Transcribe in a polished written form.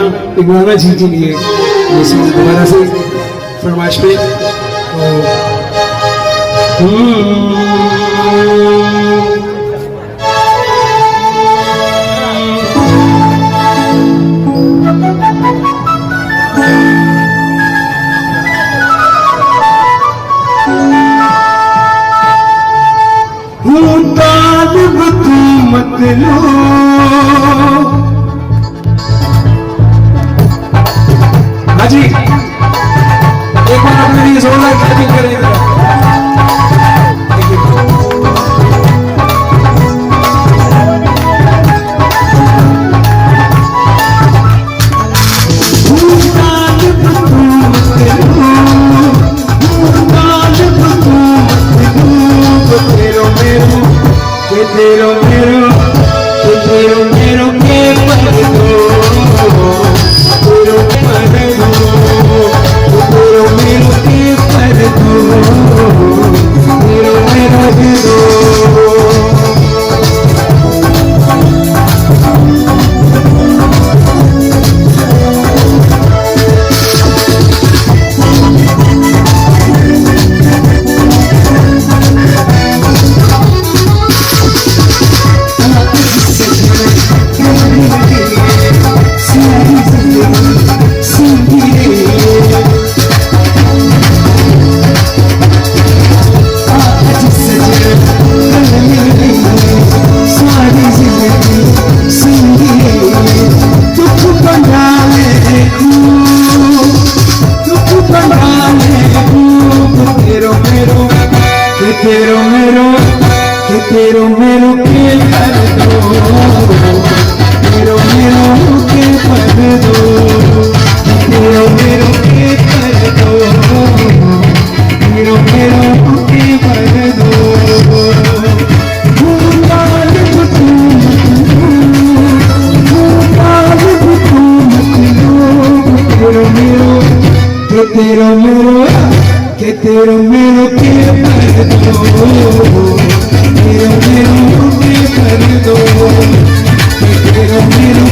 गाना एक गाना जी के लिए दोबारा से फरमाइश पे मत लो हाजी एक बार अपने लिए जोरदार क्लैपिंग करेंगे तेरो मेरो के कर दो तेरो मेरो के कर दो तेरो मेरो के कर दो तेरो मेरो के कर दो तेरो मेरो के तेरो मेरो के कर दो तेरो मेरो के कर दो तेरो मेरो